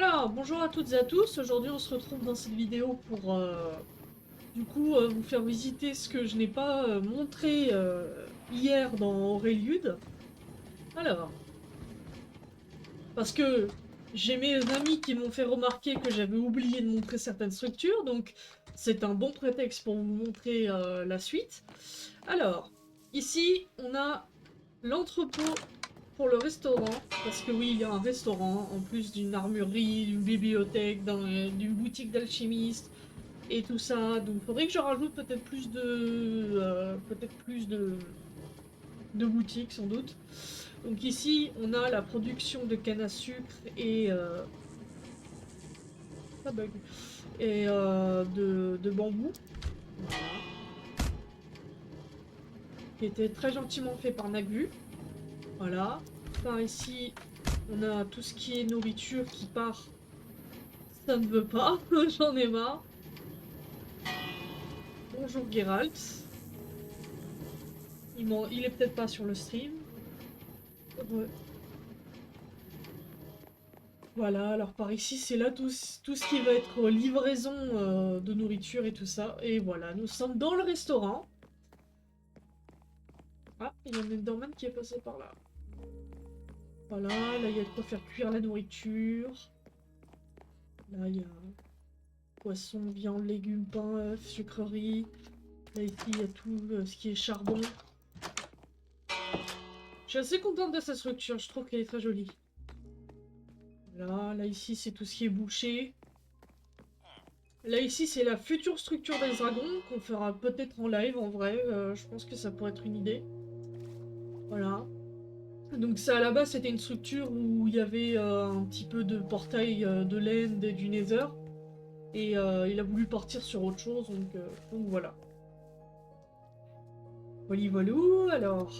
Alors, bonjour à toutes et à tous. Aujourd'hui, on se retrouve dans cette vidéo pour vous faire visiter ce que je n'ai pas montré hier dans Aurelude. Alors, parce que j'ai mes amis qui m'ont fait remarquer que j'avais oublié de montrer certaines structures, donc c'est un bon prétexte pour vous montrer la suite. Alors, ici, on a l'entrepôt pour le restaurant, parce que oui, il y a un restaurant, en plus d'une armurerie, d'une bibliothèque, d'une boutique d'alchimiste, et tout ça. Donc, il faudrait que je rajoute peut-être plus de boutiques, sans doute. Donc ici, on a la production de canne à sucre et... ça bug. Et de bambou. Voilà. Qui était très gentiment fait par Nagu. Voilà. Par ici, on a tout ce qui est nourriture qui part. Ça ne veut pas, j'en ai marre. Bonjour Geralt. Il est peut-être pas sur le stream. Ouais. Voilà, alors par ici, c'est là tout ce qui va être livraison de nourriture et tout ça. Et voilà, nous sommes dans le restaurant. Ah, il y a un Enderman qui est passé par là. Voilà, là, il y a de quoi faire cuire la nourriture. Là, il y a poisson, viande, légumes, pain, œufs, sucreries. Là, ici, il y a tout ce qui est charbon. Je suis assez contente de sa structure, je trouve qu'elle est très jolie. Là, ici, c'est tout ce qui est bouché. Là, ici, c'est la future structure des dragons qu'on fera peut-être en live, en vrai. Je pense que ça pourrait être une idée. Voilà. Donc ça, à la base, c'était une structure où il y avait un petit peu de portail de l'End et du Nether. Et il a voulu partir sur autre chose, donc voilà. Voilà, voilà, alors...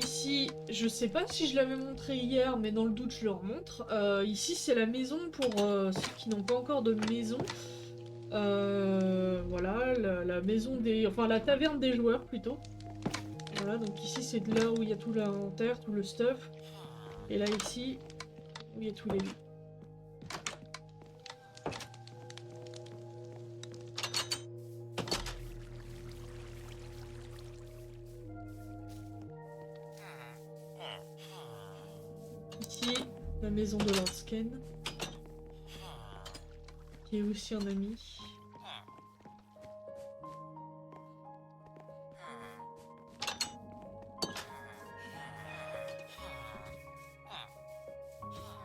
Ici, je sais pas si je l'avais montré hier, mais dans le doute, je le remontre. Ici, c'est la maison pour ceux qui n'ont pas encore de maison. Voilà, la maison des... Enfin, la taverne des joueurs, plutôt. Voilà, donc ici, c'est de là où il y a tout l'inventaire, tout le stuff. Et là, ici, où il y a tous les lits. Ici, la maison de Lord Sken, qui est aussi un ami.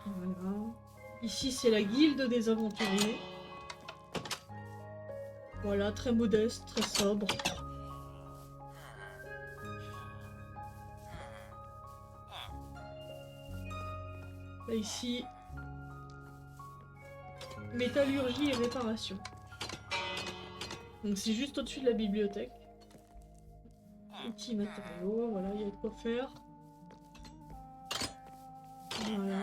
Voilà. Ici, c'est la guilde des aventuriers. Voilà, très modeste, très sobre. Là, ici, métallurgie et réparation. Donc c'est juste au-dessus de la bibliothèque. Outils, matériaux, voilà, il y a de quoi faire. Voilà.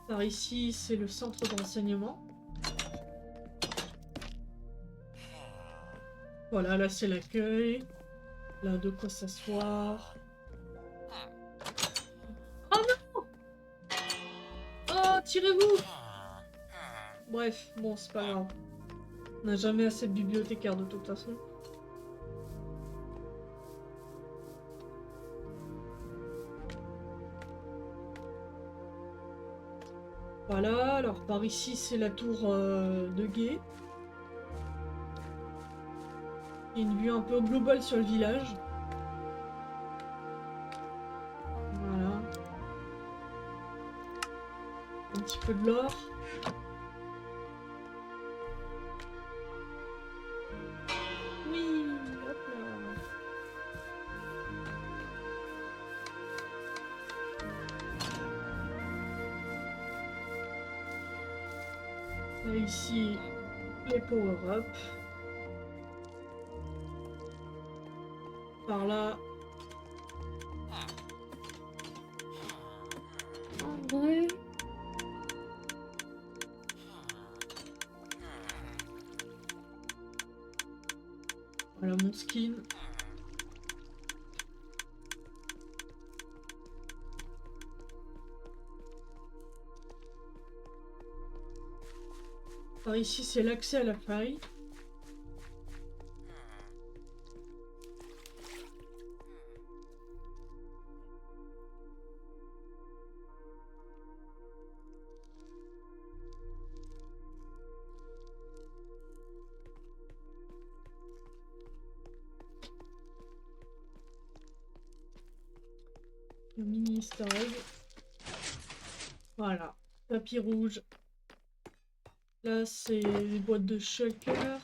Par ici, c'est le centre d'enseignement. Voilà, là c'est l'accueil. Là, de quoi s'asseoir. Oh non! Oh, tirez-vous! Bref, bon, c'est pas grave. On n'a jamais assez de bibliothécaires de toute façon. Voilà, alors par ici c'est la tour de guet. Il y a une vue un peu globale sur le village. Voilà. Un petit peu de l'or. Oui, hop là. Là, ici, les power-up. Par là. En vrai. Voilà mon skin. Par ici, c'est l'accès à la faille. Le mini easter egg. Voilà. Tapis rouge. Là, c'est les boîtes de shulker.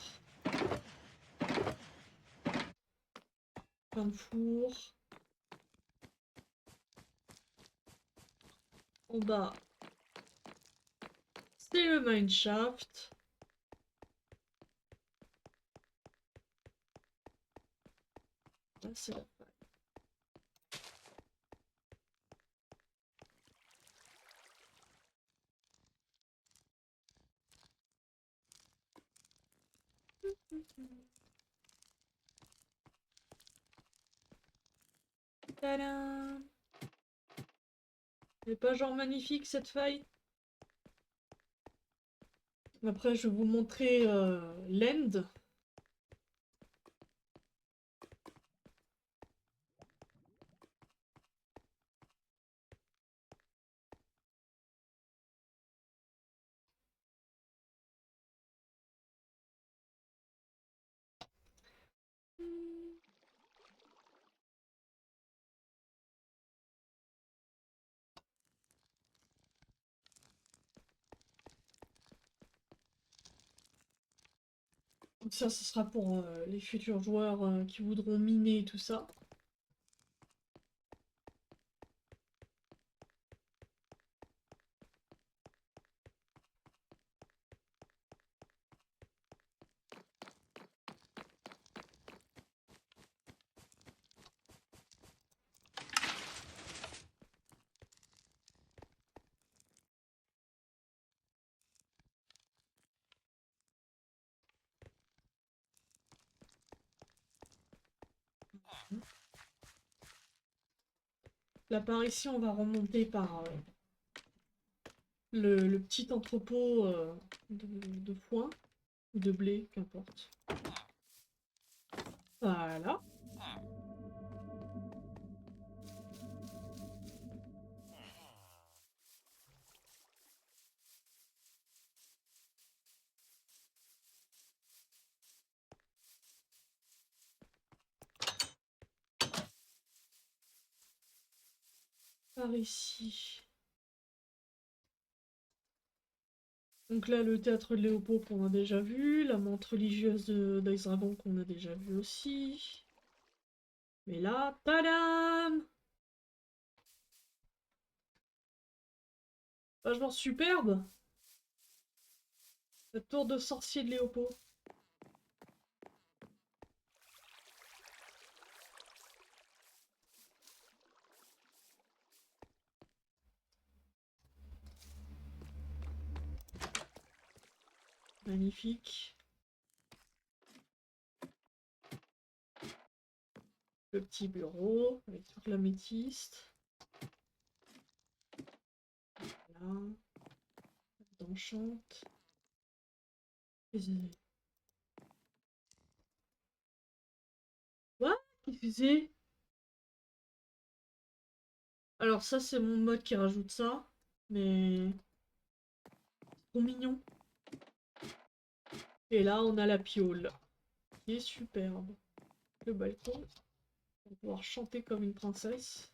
Plein de fours. En bas, c'est le mineshaft. Là, c'est la faille. Tadam! Elle est pas genre magnifique cette faille? Après, je vais vous montrer l'end. Donc ça, ce sera pour les futurs joueurs qui voudront miner et tout ça. Là, par ici, on va remonter par le petit entrepôt de foin ou de blé, qu'importe. Voilà. Par ici. Donc là, le théâtre de Léopold qu'on a déjà vu, la menthe religieuse d'Ice Dragon qu'on a déjà vu aussi. Mais là, tadam! Vachement superbe! La tour de sorcier de Léopold. Magnifique. Le petit bureau avec toute la métiste. Là. D'enchante. Quoi? Qu'est-ce que c'est? Alors ça, c'est mon mode qui rajoute ça. Mais... trop mignon. Et là, on a la piole. Qui est superbe. Le balcon. On va pouvoir chanter comme une princesse.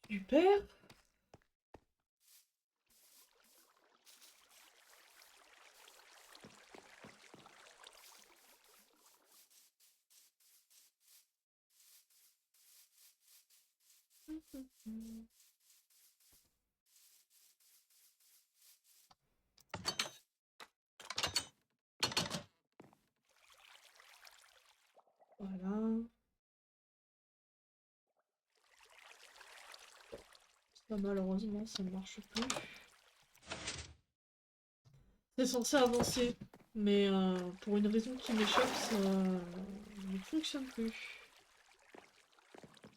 Super! Voilà. Bah, malheureusement, ça ne marche plus. C'est censé avancer, mais pour une raison qui m'échappe, ça ne fonctionne plus.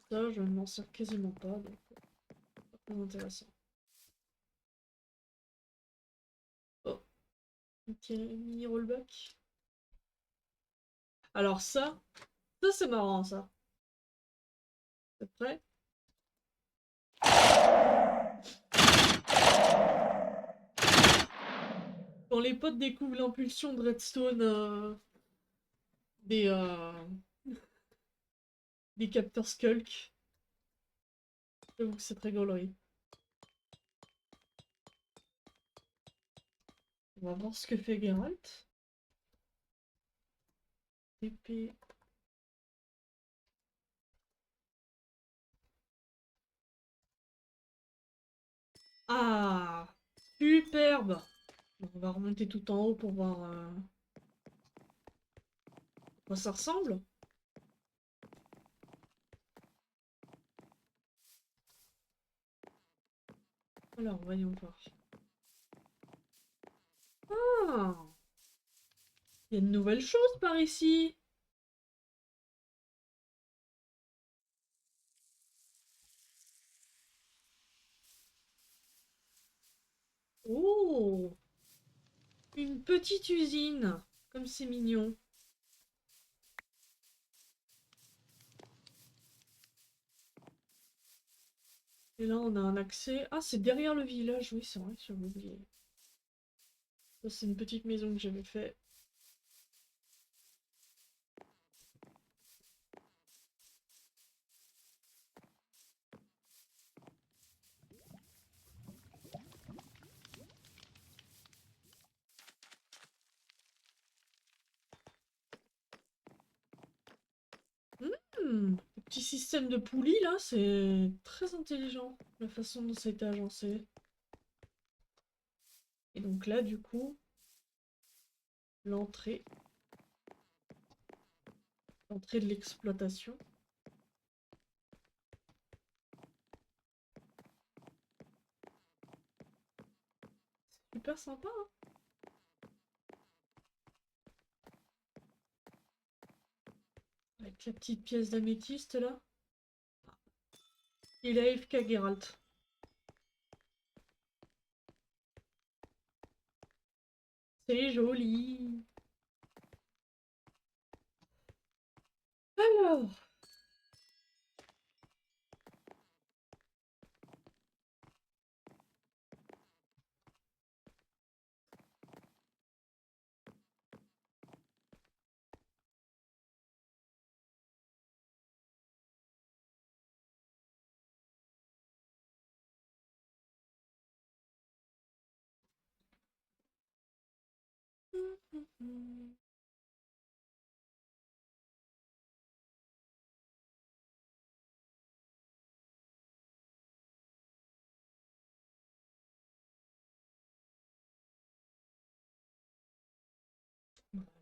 Ça, je ne m'en sers quasiment pas, donc pas très intéressant. Oh, un petit mini rollback. Alors ça c'est marrant ça. C'est prêt? Quand les potes découvrent l'impulsion de Redstone des, euh, des capteurs Skulk, j'avoue que c'est très gaulerie. On va voir ce que fait Geralt. Épée. Ah! Superbe! Bon, on va remonter tout en haut pour voir à quoi ça ressemble. Alors, voyons voir. Ah! Il y a de nouvelles choses par ici! Oh! Une petite usine! Comme c'est mignon. Et là, on a un accès. Ah, c'est derrière le village. Oui, c'est vrai, j'avais oublié. Ça, c'est une petite maison que j'avais fait. Le petit système de poulies, là, c'est très intelligent. La façon dont ça a été agencé. Et donc là, du coup, l'entrée. L'entrée de l'exploitation. Super sympa, hein. Avec la petite pièce d'améthyste, là. Il a AFK Geralt. C'est joli. Alors,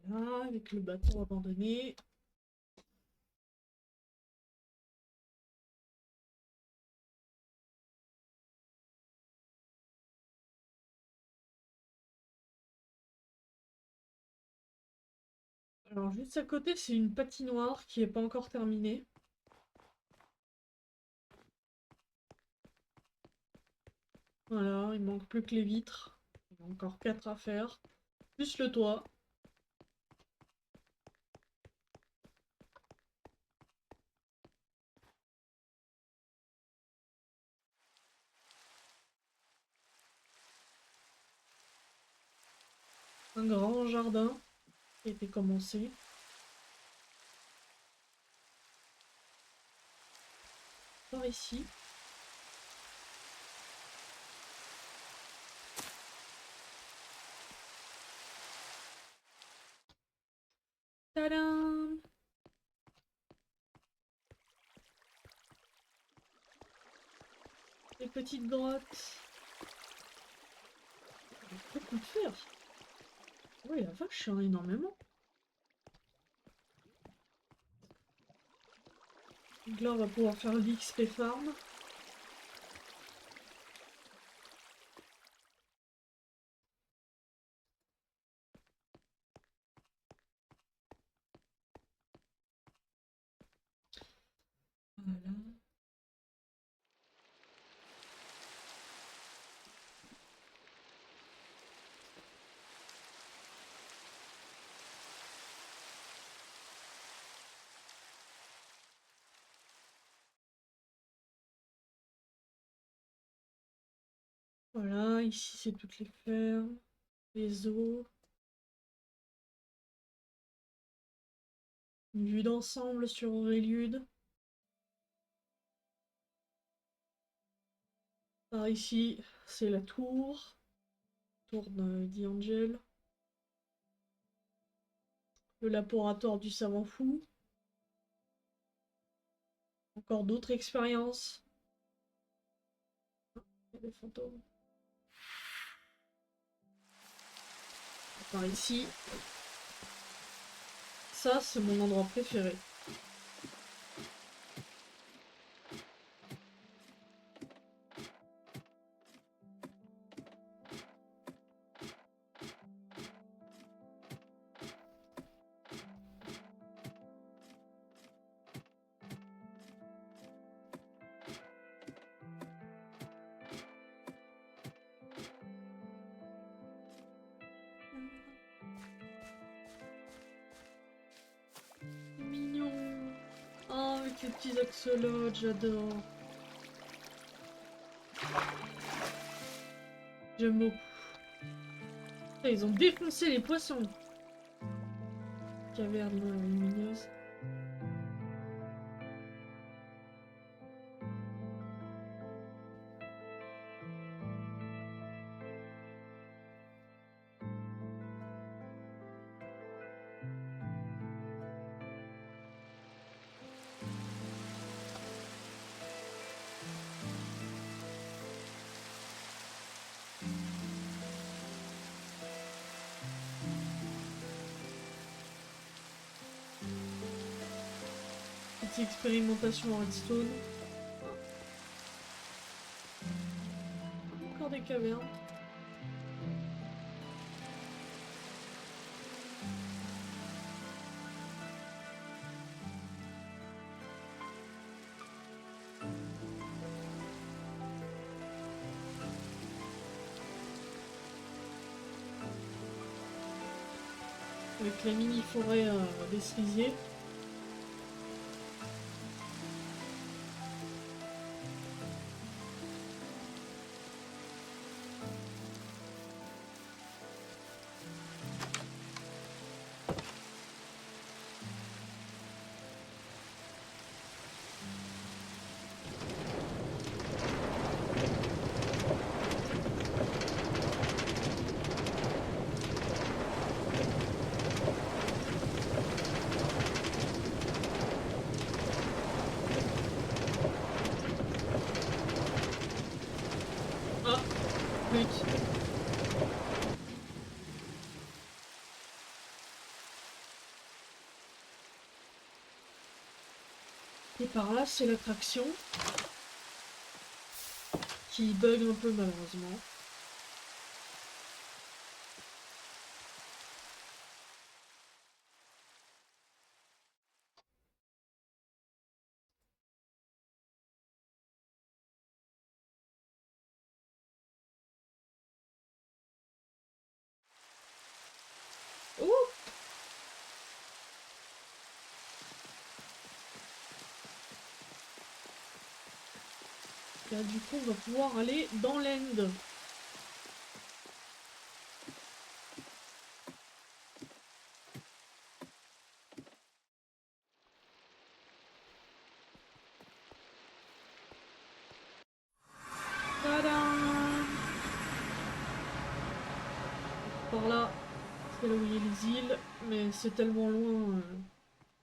voilà, avec le bateau abandonné. Alors, juste à côté, c'est une patinoire qui n'est pas encore terminée. Voilà, il manque plus que les vitres. Il y a encore 4 à faire. Plus le toit. Un grand jardin qui a été commencé. Par ici. Tadam! Les petites grottes. Beaucoup de fer. Oui, la vache, j'en ai énormément. Donc là, on va pouvoir faire l'XP farm. Voilà. Voilà, ici c'est toutes les fermes, les eaux. Une vue d'ensemble sur Auréliude. Par ici, c'est la tour. Tour d'Angel. Le laboratoire du savant fou. Encore d'autres expériences. Il y a des fantômes. Par ici. Ça, c'est mon endroit préféré. Mignon. Oh, avec les petits axolotes, j'adore. J'aime beaucoup. Ils ont défoncé les poissons. Caverne lumineuse. Petite expérimentation en redstone. Encore des cavernes. Avec la mini forêt des cerisiers. Ah, flûte. Et par là, c'est l'attraction qui bug un peu malheureusement. Oh! Là, du coup, on va pouvoir aller dans l'end. Tadam! Par là, c'est là où il y a les îles, mais c'est tellement loin,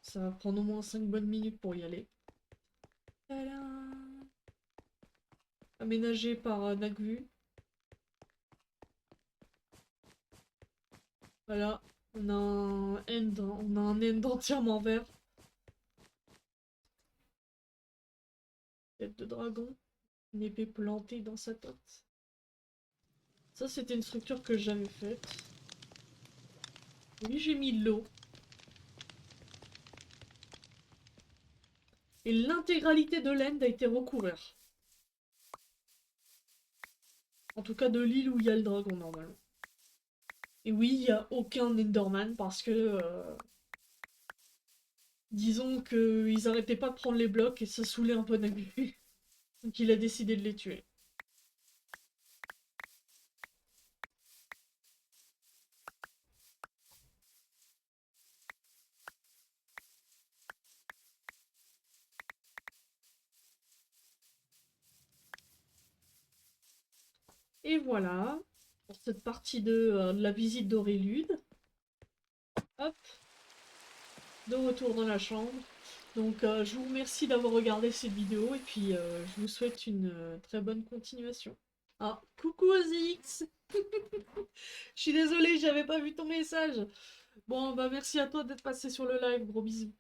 ça va prendre au moins 5 bonnes minutes pour y aller. Tadam! Aménagé par Nagvu. Voilà, on a un end entièrement vert. Tête de dragon, une épée plantée dans sa tête. Ça, c'était une structure que j'avais faite. Oui, j'ai mis de l'eau. Et l'intégralité de l'end a été recouvert. En tout cas de l'île où il y a le dragon normalement. Et oui, il n'y a aucun Enderman parce que... disons qu'ils arrêtaient pas de prendre les blocs et ça saoulait un peu Nagu. Donc il a décidé de les tuer. Et voilà, pour cette partie de la visite d'Aurélude. Hop, de retour dans la chambre. Donc je vous remercie d'avoir regardé cette vidéo et puis je vous souhaite une très bonne continuation. Ah, coucou Ozix. Je suis désolée, j'avais pas vu ton message. Bon, bah merci à toi d'être passé sur le live, gros bisous.